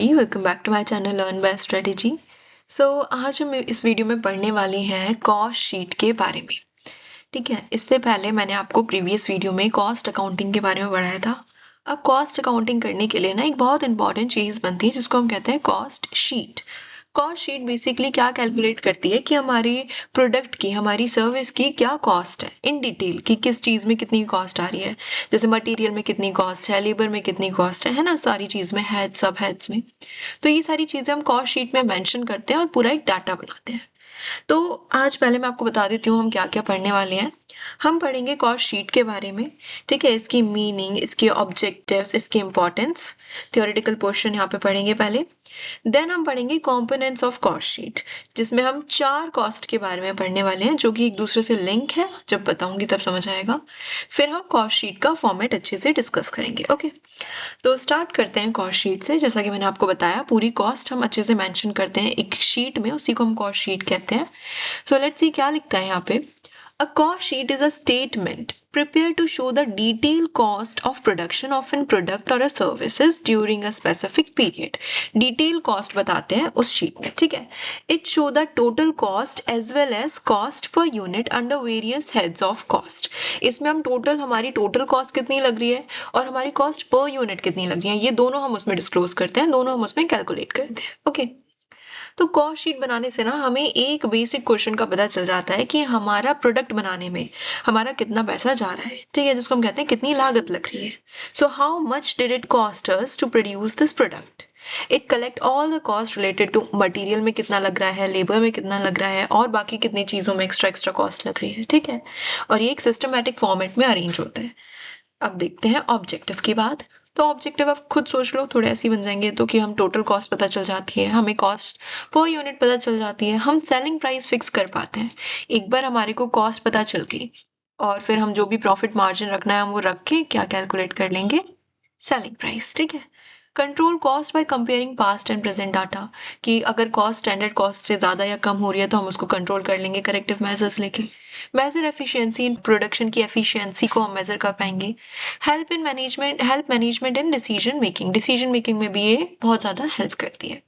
Welcome back to my channel learn by strategy. आज हम इस वीडियो में पढ़ने वाले हैं कॉस्ट शीट के बारे में। ठीक है, इससे पहले मैंने आपको प्रीवियस वीडियो में कॉस्ट अकाउंटिंग के बारे में पढ़ाया था। अब कॉस्ट अकाउंटिंग करने के लिए ना एक बहुत इंपॉर्टेंट चीज़ बनती है जिसको हम कहते हैं cost sheet. Cost sheet basically क्या कैलकुलेट करती है कि हमारी प्रोडक्ट की, हमारी सर्विस की क्या कॉस्ट है इन डिटेल, कि किस चीज़ में कितनी कॉस्ट आ रही है। जैसे मटेरियल में कितनी कॉस्ट है, लेबर में कितनी कॉस्ट है ना, सारी चीज़ में, हेड सब हेड्स में। तो ये सारी चीज़ें हम कॉस्ट शीट में मेंशन करते हैं और पूरा एक डाटा बनाते हैं। तो आज पहले मैं आपको बता देती हूँ हम क्या क्या पढ़ने वाले हैं। हम पढ़ेंगे कॉस्ट शीट के बारे में। ठीक है, इसकी मीनिंग, इसके ऑब्जेक्टिव्स, इसकी इंपॉर्टेंस, थ्योरेटिकल पोर्शन यहाँ पे पढ़ेंगे पहले। देन हम पढ़ेंगे कॉम्पोनेंट्स ऑफ कॉस्ट शीट, जिसमें हम 4 कॉस्ट के बारे में पढ़ने वाले हैं जो कि एक दूसरे से लिंक है। जब बताऊंगी तब समझ आएगा। फिर हम कॉस्ट शीट का फॉर्मेट अच्छे से डिस्कस करेंगे। ओके, तो स्टार्ट करते हैं कॉस्ट शीट से। जैसा कि मैंने आपको बताया, पूरी कॉस्ट हम अच्छे से मेंशन करते हैं एक शीट में, उसी को हम कॉस्ट शीट कहते हैं। सो लेट्स सी क्या लिखता है यहाँ पे। A cost sheet is a statement prepared to show the detailed cost of production of a product or a services during a specific period. Detail cost बताते हैं उस शीट में। ठीक है, It show the total cost as well as cost per unit under various heads of cost. इसमें हम total, हमारी total cost कितनी लग रही है और हमारी कॉस्ट पर यूनिट कितनी लग रही है, ये दोनों हम उसमें डिस्क्लोज करते हैं, दोनों हम उसमें कैलकुलेट करते हैं। ओके, तो कॉस्ट शीट बनाने से ना हमें एक बेसिक क्वेश्चन का पता चल जाता है कि हमारा प्रोडक्ट बनाने में हमारा कितना पैसा जा रहा है। ठीक है, जिसको हम कहते हैं कितनी लागत लग रही है। So how much did it cost us to produce this product. It collect all the cost related to material में कितना लग रहा है, लेबर में कितना लग रहा है और बाकी कितनी चीज़ों में एक्स्ट्रा कॉस्ट लग रही है। ठीक है, और ये एक सिस्टमैटिक फॉर्मेट में अरेंज होता है। अब देखते हैं ऑब्जेक्टिव की बात। तो ऑब्जेक्टिव आप खुद सोच लो, थोड़े ऐसे बन जाएंगे तो कि हम टोटल कॉस्ट पता चल जाती है, हमें कॉस्ट पर यूनिट पता चल जाती है, हम सेलिंग प्राइस फिक्स कर पाते हैं। एक बार हमारे को कॉस्ट पता चल गई और फिर हम जो भी प्रॉफिट मार्जिन रखना है हम वो रख के क्या कैलकुलेट कर लेंगे, सेलिंग प्राइस। ठीक है, control cost by comparing past and present data, कि अगर कॉस्ट स्टैंडर्ड कॉस्ट से ज़्यादा या कम हो रही है तो हम उसको कंट्रोल कर लेंगे करेक्टिव मेजर्स लेके। मेजर एफिशिएंसी, प्रोडक्शन की एफिशिएंसी को हम मेजर कर पाएंगे। Help management in decision making में भी ये बहुत ज़्यादा हेल्प करती है।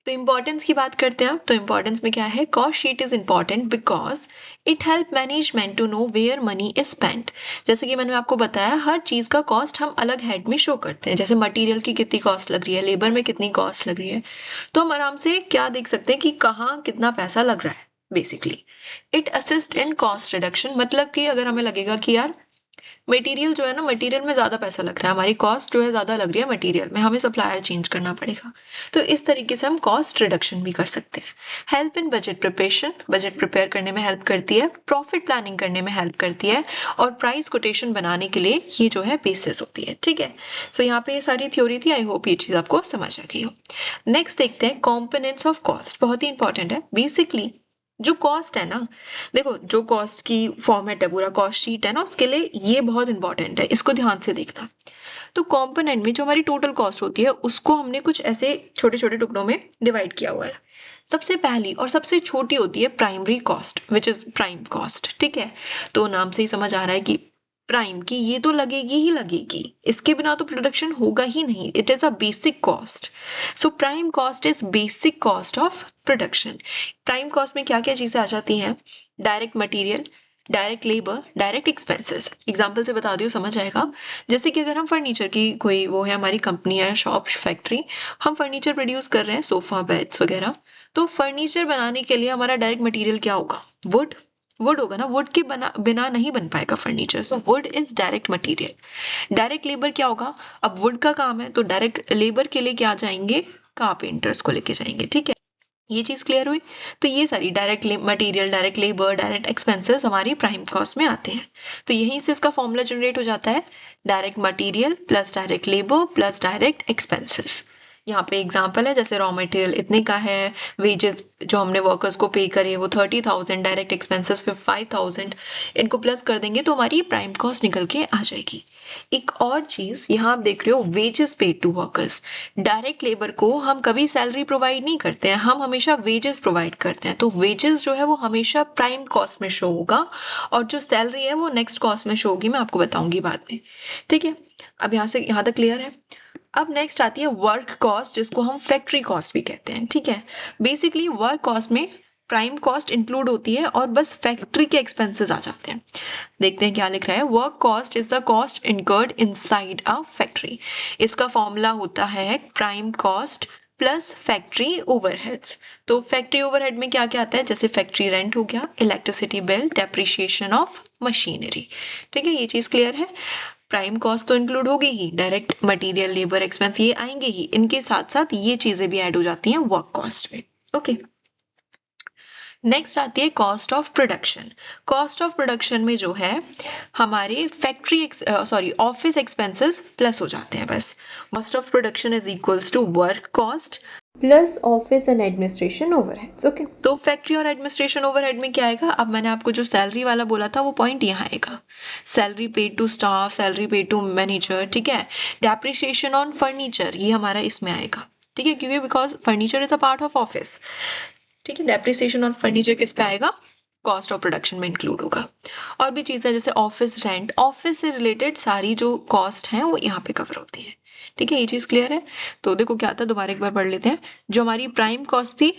तो इंपॉर्टेंस की बात करते हैं। तो इंपॉर्टेंस में क्या है, cost sheet is important because it help management to know where money is spent. जैसे कि मैंने आपको बताया, हर चीज का कॉस्ट हम अलग हेड में शो करते हैं। जैसे मटेरियल की कितनी कॉस्ट लग रही है, लेबर में कितनी कॉस्ट लग रही है, तो हम आराम से क्या देख सकते हैं कि कहाँ कितना पैसा लग रहा है। Basically it assist in cost reduction, मतलब कि अगर हमें लगेगा कि यार मटेरियल जो है ना, मटेरियल में ज़्यादा पैसा लग रहा है, हमारी कॉस्ट जो है ज़्यादा लग रही है मटेरियल में, हमें सप्लायर चेंज करना पड़ेगा, तो इस तरीके से हम कॉस्ट रिडक्शन भी कर सकते हैं। Help in budget preparation, budget prepare करने में हेल्प करती है, प्रॉफिट प्लानिंग करने में हेल्प करती है और प्राइस कोटेशन बनाने के लिए ये जो है बेसिस होती है। ठीक है, सो यहाँ पे ये सारी थ्योरी थी। आई होप ये चीज़ आपको समझ आ गई हो। नेक्स्ट देखते हैं कॉम्पोनेंट्स ऑफ कॉस्ट, बहुत ही इंपॉर्टेंट है। बेसिकली जो कॉस्ट है ना, देखो जो कॉस्ट की फॉर्मेट है, पूरा कॉस्ट शीट है ना, उसके लिए ये बहुत इंपॉर्टेंट है, इसको ध्यान से देखना। तो कंपोनेंट में जो हमारी टोटल कॉस्ट होती है उसको हमने कुछ ऐसे छोटे छोटे टुकड़ों में डिवाइड किया हुआ है। सबसे पहली और सबसे छोटी होती है primary cost, which is prime cost. ठीक है, तो नाम से ही समझ आ रहा है कि प्राइम की ये तो लगेगी ही लगेगी, इसके बिना तो प्रोडक्शन होगा ही नहीं। It is a basic cost. So prime cost is basic cost of production. Prime cost में क्या क्या चीजें आ जाती हैं, direct material, direct labour, direct expenses. Example से बता दियो, समझ आएगा। जैसे कि अगर हम फर्नीचर की कोई वो है, हमारी कंपनी है, शॉप, फैक्ट्री, हम फर्नीचर प्रोड्यूस कर रहे हैं, सोफा, बेड्स वगैरह, तो फर्नीचर बनाने के लिए हमारा डायरेक्ट मटेरियल क्या होगा, वुड होगा ना। वुड के बिना नहीं बन पाएगा furniture, so would is direct material. Direct labour क्या होगा, अब वुड का काम है तो डायरेक्ट लेबर के लिए क्या जाएंगे, कारपेंटर्स को लेके जाएंगे। ठीक है, ये चीज़ क्लियर हुई। तो ये सारी direct material, direct labour, direct expenses हमारी प्राइम कॉस्ट में आते हैं। तो यहीं से इसका फॉर्मूला जनरेट हो जाता है, direct material plus direct labour plus direct expenses. यहाँ पे एग्जांपल है, जैसे रॉ मटेरियल इतने का है, वेजेस जो हमने वर्कर्स को पे करे वो 30,000, डायरेक्ट एक्सपेंसेस 5,000, इनको प्लस कर देंगे तो हमारी प्राइम कॉस्ट निकल के आ जाएगी। एक और चीज यहाँ आप देख रहे हो, wages paid to workers. Direct labour को हम कभी सैलरी प्रोवाइड नहीं करते हैं, हम हमेशा वेजेस प्रोवाइड करते हैं। तो वेजेस जो है वो हमेशा प्राइम कॉस्ट में शो होगा और जो सैलरी है वो नेक्स्ट कॉस्ट में शो होगी, मैं आपको बताऊंगी बाद में। ठीक है, अब यहाँ से यहाँ तक क्लियर है। अब नेक्स्ट आती है वर्क कॉस्ट, जिसको हम फैक्ट्री कॉस्ट भी कहते हैं, ठीक है। बेसिकली वर्क कॉस्ट में प्राइम कॉस्ट इंक्लूड होती है और बस फैक्ट्री के एक्सपेंसेस आ जाते हैं। देखते हैं क्या लिख रहा है। Work cost is the cost incurred inside a factory. इसका फॉर्मूला होता है prime cost plus factory overheads. तो फैक्ट्री ओवरहेड में क्या क्या आता है, जैसे फैक्ट्री रेंट हो गया, electricity bill, depreciation of machinery, ठीक है। ये चीज क्लियर है। प्राइम कॉस्ट तो इंक्लूड होगी ही, डायरेक्ट मटेरियल, लेबर एक्सपेंस ये आएंगे ही, इनके साथ साथ ये चीजें भी ऐड हो जाती हैं वर्क कॉस्ट में। ओके, नेक्स्ट आती है cost of production. Cost of production में जो है हमारे फैक्ट्री ऑफिस एक्सपेंसेस प्लस हो जाते हैं बस। Cost of production is equals to work cost plus office and administration overheads. Okay, तो फैक्ट्री और एडमिनिस्ट्रेशन ओवरहेड में क्या आएगा, अब मैंने आपको जो सैलरी वाला बोला था वो पॉइंट यहाँ आएगा, salary paid to staff, salary paid to manager, ठीक है। डेप्रिसिएशन ऑन फर्नीचर ये हमारा इसमें आएगा, ठीक है, क्योंकि because furniture is a part of office, ठीक है। डेप्रिसिएशन ऑन फर्नीचर किस पे आएगा, कॉस्ट ऑफ प्रोडक्शन में इंक्लूड होगा। और भी चीज़ें जैसे ऑफिस रेंट, ऑफिस से रिलेटेड सारी जो कॉस्ट हैं वो यहाँ पे कवर होती है, ठीक है। ये चीज़ क्लियर है। तो देखो क्या था, दोबारा एक बार पढ़ लेते हैं। जो हमारी प्राइम कॉस्ट थी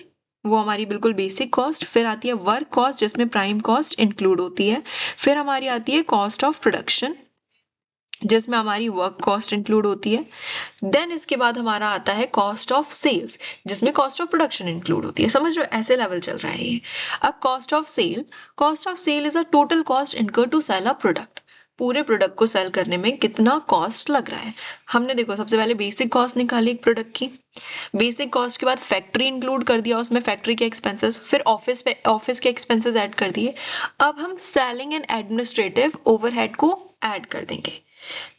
वो हमारी बिल्कुल बेसिक कॉस्ट, फिर आती है वर्क कॉस्ट जिसमें प्राइम कॉस्ट इंक्लूड होती है, फिर हमारी आती है कॉस्ट ऑफ प्रोडक्शन जिसमें हमारी वर्क कॉस्ट इंक्लूड होती है, देन इसके बाद हमारा आता है कॉस्ट ऑफ सेल्स जिसमें कॉस्ट ऑफ प्रोडक्शन इंक्लूड होती है। समझ रहे हो, ऐसे लेवल चल रहा है ये। अब cost of sale is a total cost incur to sell a product. पूरे प्रोडक्ट को सेल करने में कितना कॉस्ट लग रहा है। हमने देखो सबसे पहले बेसिक कॉस्ट निकाली एक प्रोडक्ट की, बेसिक कॉस्ट के बाद फैक्ट्री इंक्लूड कर दिया उसमें, फैक्ट्री के एक्सपेंसेस, फिर ऑफिस के एक्सपेंसेस ऐड कर दिए। अब हम सेलिंग एंड एडमिनिस्ट्रेटिव ओवरहेड को ऐड कर देंगे।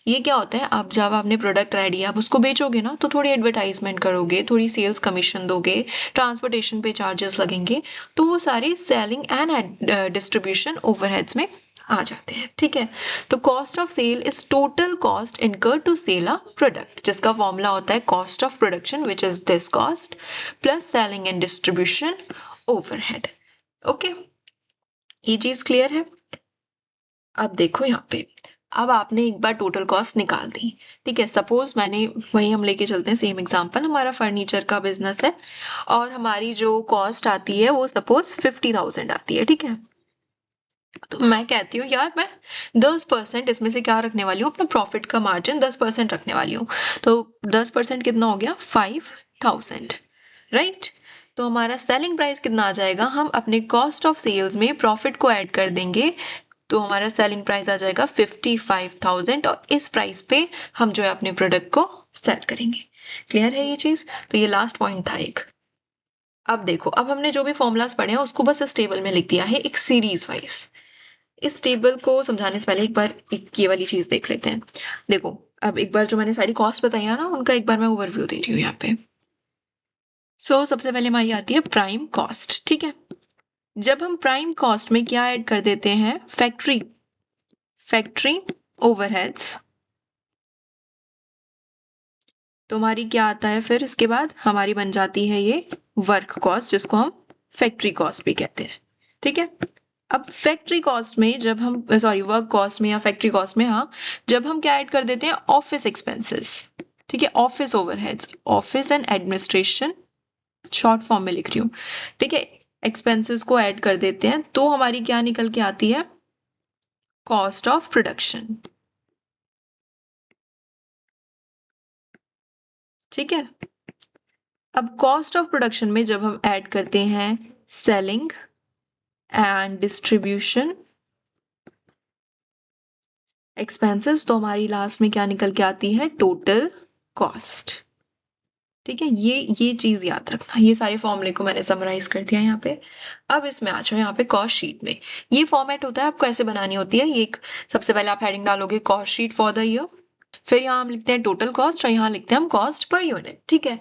ये क्या होता है, आप जब आपने प्रोडक्ट रेडी आप उसको बेचोगे ना, तो थोड़ी एडवर्टाइजमेंट करोगे, थोड़ी सेल्स कमीशन दोगे, ट्रांसपोर्टेशन पे चार्जेस लगेंगे, तो वो सारे सेलिंग एंड डिस्ट्रीब्यूशन ओवरहेड्स में आ जाते हैं, ठीक है। तो cost of sale is total cost incur to sell a product, जिसका फॉर्मूला होता है cost of production which is this cost plus selling and distribution overhead. Okay, ये चीज क्लियर है। अब देखो यहाँ पे, अब आपने एक बार टोटल कॉस्ट निकाल दी, ठीक है। सपोज मैंने वही हम लेके चलते हैं सेम एग्जांपल, हमारा फर्नीचर का बिजनेस है और हमारी जो कॉस्ट आती है वो सपोज 50,000 आती है, ठीक है। तो मैं कहती हूँ यार मैं 10% इसमें से क्या रखने वाली हूँ, अपना प्रॉफिट का मार्जिन 10% रखने वाली हूँ। तो 10% कितना हो गया, 5,000, राइट। तो हमारा सेलिंग प्राइस कितना आ जाएगा, हम अपने कॉस्ट ऑफ सेल्स में प्रॉफिट को ऐड कर देंगे, तो हमारा सेलिंग प्राइस आ जाएगा 55,000 और इस प्राइस पे हम जो है अपने प्रोडक्ट को सेल करेंगे। क्लियर है ये चीज। तो ये लास्ट पॉइंट था एक। अब देखो, अब हमने जो भी फॉर्मूलाज पढ़े हैं उसको बस इस टेबल में लिख दिया है एक सीरीज वाइज। इस टेबल को समझाने से पहले एक बार एक ये वाली चीज देख लेते हैं। देखो अब एक बार जो मैंने सारी कॉस्ट बताई है ना, उनका एक बार मैं ओवरव्यू दे रही हूँ यहाँ पे। सबसे पहले हमारी आती है प्राइम कॉस्ट, ठीक है। जब हम प्राइम कॉस्ट में क्या ऐड कर देते हैं, फैक्ट्री ओवरहेड्स, तो हमारी क्या आता है, फिर इसके बाद हमारी बन जाती है ये वर्क कॉस्ट जिसको हम फैक्ट्री कॉस्ट भी कहते हैं, ठीक है। अब फैक्ट्री कॉस्ट में जब हम वर्क कॉस्ट में या फैक्ट्री कॉस्ट में, हाँ, जब हम क्या ऐड कर देते हैं, ऑफिस एक्सपेंसेस, ठीक है, office overheads, office and administration short form में लिख रही हूँ, ठीक है, एक्सपेंसेस को ऐड कर देते हैं, तो हमारी क्या निकल के आती है, कॉस्ट ऑफ प्रोडक्शन, ठीक है। अब कॉस्ट ऑफ प्रोडक्शन में जब हम ऐड करते हैं सेलिंग एंड डिस्ट्रीब्यूशन एक्सपेंसेस, तो हमारी लास्ट में क्या निकल के आती है, टोटल कॉस्ट, ठीक है। ये चीज याद रखना, ये सारे फॉर्मूले को मैंने समराइज कर दिया यहाँ पे। अब इसमें आ जाओ यहाँ पे कॉस्ट शीट में। ये फॉर्मेट होता है, आपको ऐसे बनानी होती है। ये सबसे पहले आप हेडिंग डालोगे cost sheet for the year, फिर यहाँ हम लिखते हैं टोटल कॉस्ट और यहाँ लिखते हैं हम कॉस्ट पर यूनिट, ठीक है।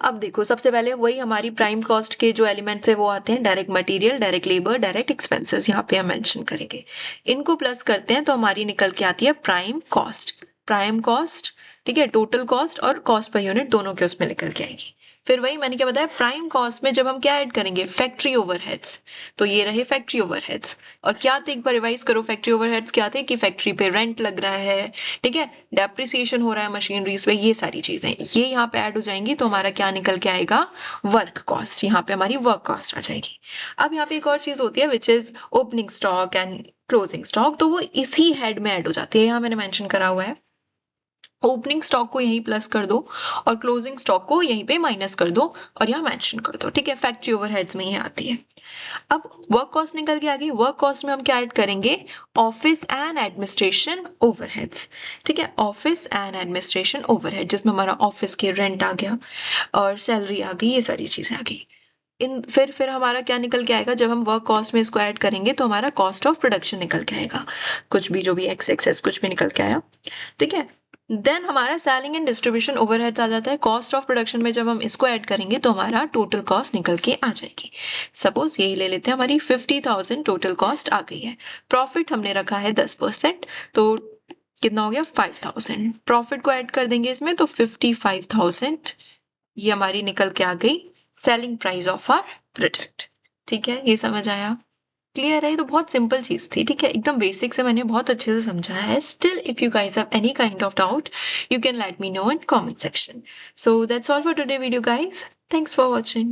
अब देखो सबसे पहले वही हमारी प्राइम कॉस्ट के जो एलिमेंट्स है वो आते हैं, direct material, direct labour, direct expenses, यहाँ पे हम मेंशन करेंगे। इनको प्लस करते हैं तो हमारी निकल के आती है प्राइम कॉस्ट, ठीक है, टोटल कॉस्ट और कॉस्ट पर यूनिट दोनों के उसमें निकल के आएगी। फिर वही मैंने क्या बताया, प्राइम कॉस्ट में जब हम क्या ऐड करेंगे, फैक्ट्री ओवरहेड्स, तो ये रहे फैक्ट्री ओवरहेड्स। और क्या थे, एक बार रिवाइज करो, फैक्ट्री ओवरहेड्स क्या थे कि फैक्ट्री पे रेंट लग रहा है, ठीक है, डेप्रिसिएशन हो रहा है मशीनरीज पे, ये सारी चीजें ये यहाँ पे ऐड हो जाएंगी, तो हमारा क्या निकल के आएगा, वर्क कॉस्ट। यहाँ पे हमारी वर्क कॉस्ट आ जाएगी। अब यहाँ पे एक और चीज होती है which is opening stock and closing stock, तो वो इसी हेड में ऐड हो जाती है, यहाँ मैंने मेंशन करा हुआ है। ओपनिंग स्टॉक को यहीं प्लस कर दो और क्लोजिंग स्टॉक को यहीं पे माइनस कर दो और यहाँ मेंशन कर दो, ठीक है, फैक्ट्री ओवरहेड्स में ही आती है। अब वर्क कॉस्ट निकल के आ गई। वर्क कॉस्ट में हम क्या ऐड करेंगे, ऑफिस एंड एडमिनिस्ट्रेशन ओवरहेड्स, ठीक है, ऑफिस एंड एडमिनिस्ट्रेशन ओवरहेड, जिसमें हमारा ऑफिस के रेंट आ गया और सैलरी आ गई, ये सारी चीजें आ गई। फिर हमारा क्या निकल के आएगा, जब हम वर्क कॉस्ट में इसको ऐड करेंगे तो हमारा कॉस्ट ऑफ प्रोडक्शन निकल के आएगा, कुछ भी जो भी एक्स कुछ भी निकल के आया, ठीक है। देन हमारा सेलिंग एंड डिस्ट्रीब्यूशन ओवरहेड्स आ जाता है। कॉस्ट ऑफ प्रोडक्शन में जब हम इसको ऐड करेंगे तो हमारा टोटल कॉस्ट निकल के आ जाएगी। सपोज यही ले लेते हैं, हमारी 50,000 टोटल कॉस्ट आ गई है। प्रॉफिट हमने रखा है 10%, तो कितना हो गया 5,000। प्रॉफिट को ऐड कर देंगे इसमें तो 55,000 ये हमारी निकल के आ गई selling price of our product, ठीक है, ये समझ आया, क्लियर है। तो बहुत सिंपल चीज थी, ठीक है, एकदम बेसिक से मैंने बहुत अच्छे से समझाया है। Still if you guys have any kind of doubt you can let me know in comment section. So that's all for today video guys. Thanks for watching.